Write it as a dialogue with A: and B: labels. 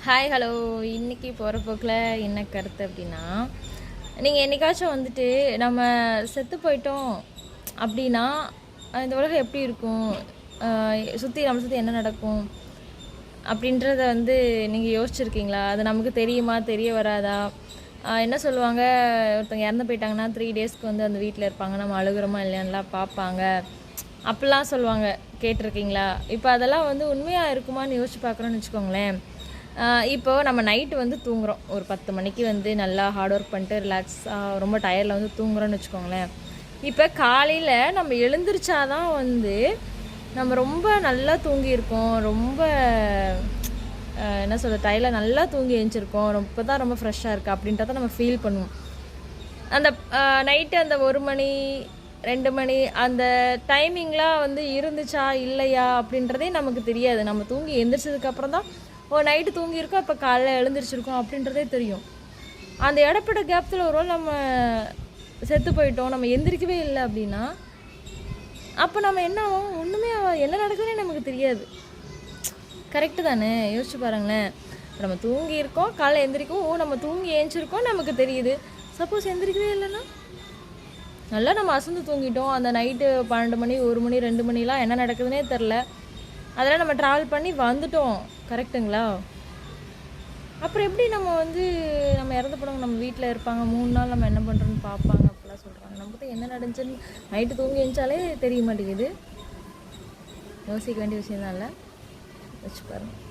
A: Hi hello. இன்றைக்கி போகிற போக்கில் என்ன கருத்து அப்படின்னா, நீங்கள் என்றைக்காச்சும் வந்துட்டு நம்ம செத்து போயிட்டோம் அப்படின்னா இந்த உலகம் எப்படி இருக்கும், நம்ம சுற்றி என்ன நடக்கும் அப்படின்றத வந்து நீங்கள் யோசிச்சுருக்கீங்களா? அது நமக்கு தெரியுமா, தெரிய வராதா? என்ன சொல்லுவாங்க, ஒருத்தவங்க இறந்து போயிட்டாங்கன்னா 3 டேஸ்க்கு வந்து அந்த வீட்டில் இருப்பாங்க, நம்ம அழுகுறோமா இல்லையான்லாம் பார்ப்பாங்க அப்படிலாம் சொல்லுவாங்க. கேட்டிருக்கீங்களா? இப்போ அதெல்லாம் வந்து உண்மையாக இருக்குமான்னு யோசிச்சு பார்க்குறோன்னு வச்சுக்கோங்களேன். இப்போது நம்ம நைட்டு வந்து தூங்குகிறோம், ஒரு 10 மணிக்கு வந்து நல்லா ஹார்ட் ஒர்க் பண்ணிட்டு ரிலாக்ஸாக ரொம்ப டயர்டில் வந்து தூங்குறோன்னு வச்சுக்கோங்களேன். இப்போ காலையில் நம்ம எழுந்திரிச்சாதான் வந்து நம்ம ரொம்ப நல்லா தூங்கியிருக்கோம், ரொம்ப என்ன சொல்ல, டயர்டில் நல்லா தூங்கி எழுந்திருக்கோம், ரொம்ப ஃப்ரெஷ்ஷாக இருக்குது அப்படின்றத நம்ம ஃபீல் பண்ணுவோம். அந்த நைட்டு அந்த 1 மணி 2 மணி அந்த டைமிங்லாம் வந்து இருந்துச்சா இல்லையா அப்படின்றதே நமக்கு தெரியாது. நம்ம தூங்கி எந்திரிச்சதுக்கப்புறம் தான் நைட்டு தூங்கியிருக்கோம், இப்போ காலைல எழுந்திரிச்சிருக்கோம் அப்படின்றதே தெரியும். அந்த இடப்பட்ட கேப்த்தில் ஒரு நம்ம செத்து போயிட்டோம், நம்ம எந்திரிக்கவே இல்லை அப்படின்னா அப்போ நம்ம என்ன ஆகும்? ஒன்றுமே என்ன நடக்குதுன்னே நமக்கு தெரியாது. கரெக்டு தானே? யோசிச்சு பாருங்களேன். நம்ம தூங்கியிருக்கோம், காலைல எந்திரிக்கும், நம்ம தூங்கி ஏஞ்சிருக்கோம் நமக்கு தெரியுது. சப்போஸ் எந்திரிக்கவே இல்லைன்னா நல்லா நம்ம அசந்து தூங்கிட்டோம். அந்த நைட்டு 12 மணி 1 மணி 2 மணிலாம் என்ன நடக்குதுன்னே தெரில. அதெல்லாம் நம்ம ட்ராவல் பண்ணி வந்துட்டோம், கரெக்டுங்களா? அப்புறம் எப்படி நம்ம வந்து நம்ம இறந்து போனவங்க நம்ம வீட்டில் இருப்பாங்க, 3 நாள் நம்ம என்ன பண்ணுறோன்னு பார்ப்பாங்க அப்படிலாம் சொல்கிறாங்க. நமக்கு என்ன நடந்துச்சுன்னு நைட்டு தூங்கி எழுந்தாலே தெரிய மாட்டேங்குது. யோசிக்க வேண்டிய விஷயம் தான் இல்லை, வச்சு பாருங்கள்.